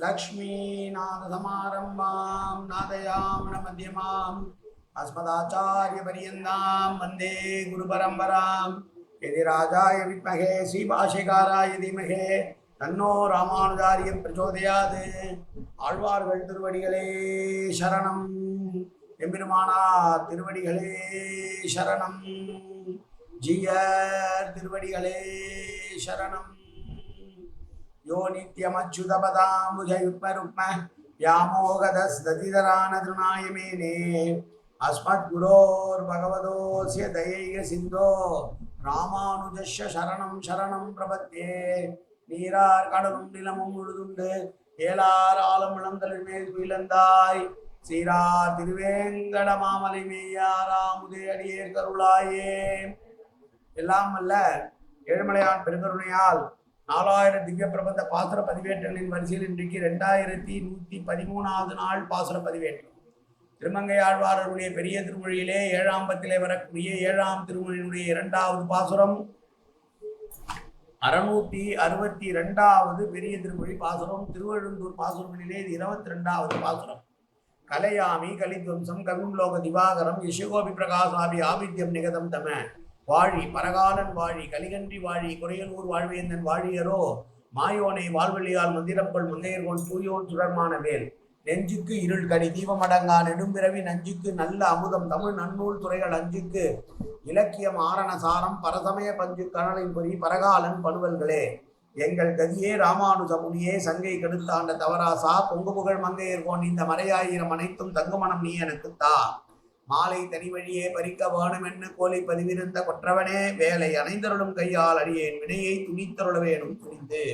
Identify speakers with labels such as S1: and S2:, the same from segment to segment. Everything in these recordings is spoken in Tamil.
S1: लक्ष्मीनाथसमारम्भां नादयामनमध्यमाम् अस्मदाचार्यपर्यन्तां वन्दे गुरुपरम्परां यतिराजाय विद्महे श्रीभाष्यकाराय धीमहि तन्नो रामानुजार्यं प्रचोदयात् ஆழ்வார்கள் திருவடிகளே சரணம் எம்பெருமானார் திருவடிகளே சரணம் ஜீயர் திருவடிகளே சரணம் यो नित्यमच्युतपदाम्बुजयुग्मरुक्म व्यामोहदस्दतिधरानतृणाय मेने अस्मद्गुरोर्भगवतोऽस्य दयैकसिन्धो रामानुजस्य शरणं शरणं प्रपद्ये நீரார் கடலும் நிலமும் முழுதுண்டு ஏலார் ஆலம் இளந்தளிர் மேல் குயிலந்தாய் சீரார் திருவேங்கட மாமலை மேயாராமுதே அடியேர் கருளாயே. எல்லாம் அல்ல ஏழுமலையான் பெருங்கருணையால் 4000 திவ்ய பிரபந்த பாசுர பதிவேற்றங்களின் வரிசையில் இன்றைக்கு 2113வது நாள் பாசுர பதிவேற்றம். திருமங்கை ஆழ்வாரருடைய பெரிய திருமொழியிலே 7ஆம் பத்திலே வரக்கூடிய 7ஆம் திருமொழியினுடைய 2வது பாசுரம் 662வது பெரிய திருமொழி பாசுரம். திருவழுந்தூர் பாசுரங்களிலே இது 22வது பாசுரம். கலையாமி கலித்வம்சம் கவிம்லோக திவாகரம் யசோகோபி பிரகாசாபி ஆவித்யம் நிகதம் தம வாழி பரகாலன் வாழி கலிகன்றி வாழி குறையலூர் வாழ்வேந்தன் வாழியரோ மாயோனை வாழ்வெளியால் மந்திரப்பொள் மங்கையர்கோன் தூயோன் சுடர்மான வேல் நெஞ்சுக்கு இருள் கடி தீபமடங்கா நெடும்பிறவி நஞ்சுக்கு நல்ல அமுதம் தமிழ் நன்னூல் துறைகள் அஞ்சுக்கு இலக்கியம் ஆரணசாரம் பரசமய பஞ்சு கனலின் பொறி பரகாலன் பணுவல்களே எங்கள் கதியே ராமானுஜ முனியே சங்கை கெடுத்தாண்ட தவராசா பொங்கு புகழ் மங்கையர்கோன் இந்த மறையாயிரம் அனைத்தும் தங்குமணம் நீ எனக்குத்தா மாலை தனி வழியே பறிக்க வேணும் என்ன கோலை பதிவிருந்த கொற்றவனே வேலை அணைந்தருளும் கையால் அடியேன் வினையை துணித்தருள வேணும் துணிந்து.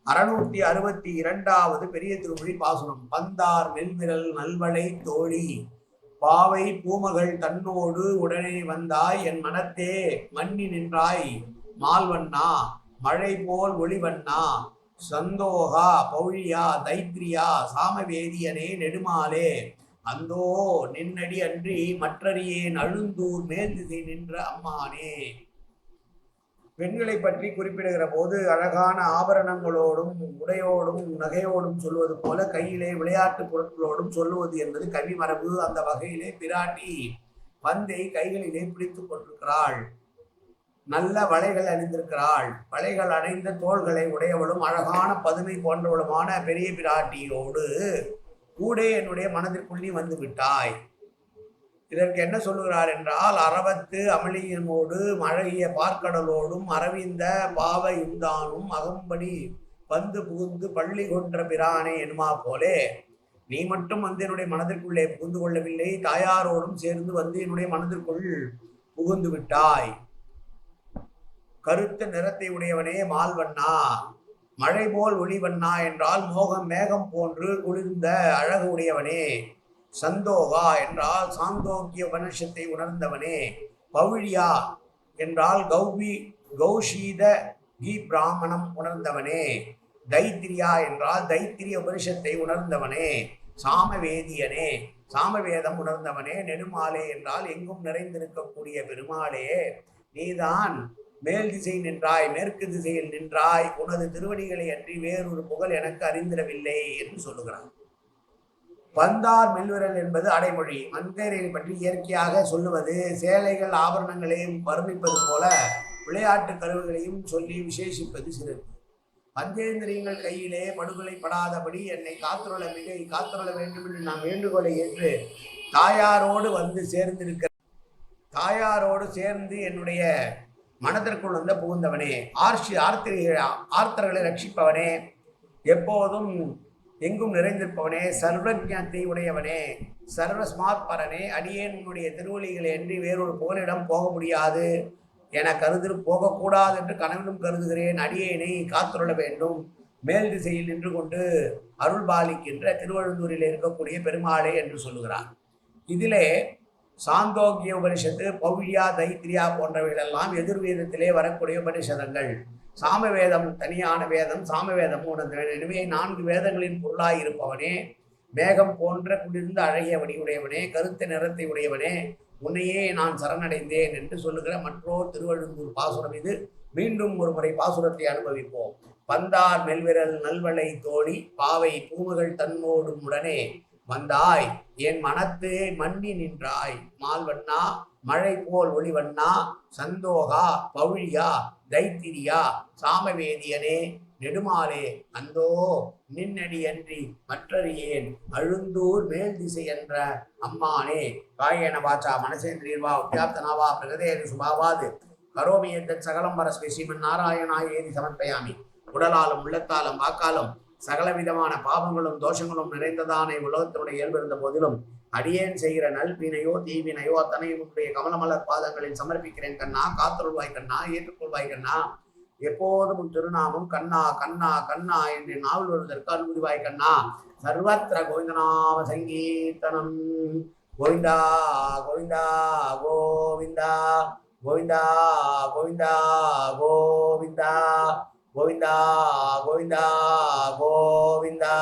S1: 662வது பெரிய திருமொழி பாசுரம். பந்தார் மெல்விரல் நல்வளை தோழி பாவை பூமகள் தன்னோடு உடனே வந்தாய் என் மனத்தே மன்னி நின்றாய் மால்வண்ணா மழை போல் ஒளிவண்ணா சந்தோகா பௌழியா தைத்ரியா சாமவேதியனே நெடுமாலே அந்தோ நின்னடி அன்றி மற்றறியேன் அழுந்தூர் மேல் திசை நின்ற அம்மானே. பெண்களை பற்றி குறிப்பிடுகிற போது அழகான ஆபரணங்களோடும் உடையோடும் நகையோடும் சொல்வது போல கையிலே விளையாட்டு பொருட்களோடும் சொல்லுவது என்பது கவி மரபு. அந்த வகையிலே பிராட்டி பந்தை கைகளிலே பிடித்துக் கொண்டிருக்கிறாள். நல்ல வளைகள் அணிந்திருக்கிறாள். வளைகள் அடைந்த தோள்களை உடையவளும் அழகான பதுமை போன்றவளுமான பெரிய பிராட்டியோடு கூட என்னுடைய மனதிற்குள் நீ வந்து விட்டாய். இதற்கு என்ன சொல்லுகிறார் என்றால், அரவத்து அமளியனோடு அழகிய பார்க்கடலோடும் அரவிந்த பாவையுந்தானும் அகம்படி வந்து புகுந்து பள்ளி கொன்ற பிரானே எனுமா போலே நீ மட்டும் வந்து என்னுடைய மனதிற்குள்ளே புகுந்து கொள்ளவில்லை, தாயாரோடும் சேர்ந்து வந்து என்னுடைய மனதிற்குள் புகுந்து விட்டாய். கருத்த நிறத்தை உடையவனே மால்வண்ணா மழை போல் ஒளிவண்ணா என்றால் மேகம் போன்று குளிர்ந்த அழகு உடையவனே. சந்தோகா என்றால் சாந்தோக்கிய உபனிஷத்தை உணர்ந்தவனே. பௌழியா என்றால் கௌஷீத கீ பிராமணம் உணர்ந்தவனே. தைத்திரியா என்றால் தைத்திரிய உபனிஷத்தை உணர்ந்தவனே. சாமவேதியனே சாமவேதம் உணர்ந்தவனே. நெடுமாலே என்றால் எங்கும் நிறைந்திருக்கக்கூடிய பெருமாளே நீதான் மேல் திசை நின்றாய், மேற்கு திசையில் நின்றாய், உனது திருவடிகளை அன்றி வேறொரு புகழ் எனக்கு அறிந்திடவில்லை என்று சொல்லுகிறார். பந்தார் மெல்விரல் என்பது அடைமொழி. மங்கையரை பற்றி இயற்கையாக சொல்லுவது சேலைகள் ஆபரணங்களையும் வர்ணிப்பது போல விளையாட்டு கருவிகளையும் சொல்லி விசேஷிப்பது சிறப்பு. பஞ்சேந்திரியங்கள் கையிலே படுகொலை படாதபடி என்னை காத்துள்ள வேண்டும் என்று நான் வேண்டுகோளை ஏற்று தாயாரோடு வந்து சேர்ந்திருக்கிற தாயாரோடு சேர்ந்து என்னுடைய மனதிற்குள் வந்த புகுந்தவனே. ஆர்த்தர்களை ரட்சிப்பவனே, எப்போதும் எங்கும் நிறைந்திருப்பவனே, சர்வஜத்தை உடையவனே, சர்வஸ்மாத்பரனே. அடியேன் உன்னுடைய திருவழிகளை அன்றி வேறொரு புகலிடம் போக முடியாது என போகக்கூடாது என்று கனவிலும் கருதுகிறேன். அடியேனை காத்துள்ள வேண்டும். மேல் திசையில் நின்று கொண்டு அருள் பாலிக்கின்ற திருவழுந்தூரில் இருக்கக்கூடிய பெருமாளே என்று சொல்லுகிறார். இதிலே சாந்தோக்கிய உபனிஷத்து, பௌழியா, தைத்திரியா போன்றவைகளெல்லாம் எதிர்வேதத்திலே வரக்கூடிய உபனிஷதங்கள். சாமவேதம் தனியான வேதம், சாமவேதம் உணர்ந்தவன். எனவே 4 வேதங்களின் பொருளாய் இருப்பவனே, மேகம் போன்ற குளிர்ந்த அழகிய வடிவுடையவனே, கருத்த நிறத்தை உடையவனே, உன்னையே நான் சரணடைந்தேன் என்று சொல்லுகிற மற்றொரு திருவழுந்தூர் பாசுரம் இது. மீண்டும் ஒரு முறை பாசுரத்தை அனுபவிப்போம். பந்தார் மெல்விரல் நல்வளை தோழி பாவை பூமகள் தன்னோடும் உடனே வந்தாய் என் மனத்தே மன்னி நின்றாய். மால்வண்ணா மழை போல் ஒளிவண்ணா சந்தோகா பவுழியா தைத்திரியா சாமவேதியனே நெடுமாலே அந்தோ நின்னடி அன்றி மற்றறியேன் அழுந்தூர் மேல் திசை என்ற அம்மானே. காயேன வாச்சா மனசேந்திரியர்வா உத்யாப்தனாவா பிரகதேது சுபாவாது கரோமி எத்தத் சகலம் பரஸ்மை ஸ்ரீமன் நாராயணாய ஏதி சமர்ப்பயாமி. உடலாலும் உள்ளத்தாலும் வாக்காலும் சகலவிதமான பாவங்களும் தோஷங்களும் நிறைந்ததான உலகத்தினுடைய இயல்பு இருந்த போதிலும் அடியேன் செய்கிற நல்வினையோ தீவினையோ அத்தனையும் உன்னுடைய கமலமலர் பாதங்களில் சமர்ப்பிக்கிறேன் கண்ணா. காத்தருள்வாய் கண்ணா, ஏற்றுக்கொள்வாய் கண்ணா. எப்போதும் உன் திருநாமம் கண்ணா கண்ணா கண்ணா என்று நாவல் வருவதற்கு அனுமதிவாய் கண்ணா. சர்வத்திர கோவிந்தநாம சங்கீர்த்தனம். கோவிந்தா கோவிந்தா கோவிந்தா கோவிந்தா கோவிந்தா கோவிந்தா கோவிந்தா கோவிந்தா கோவிந்தா.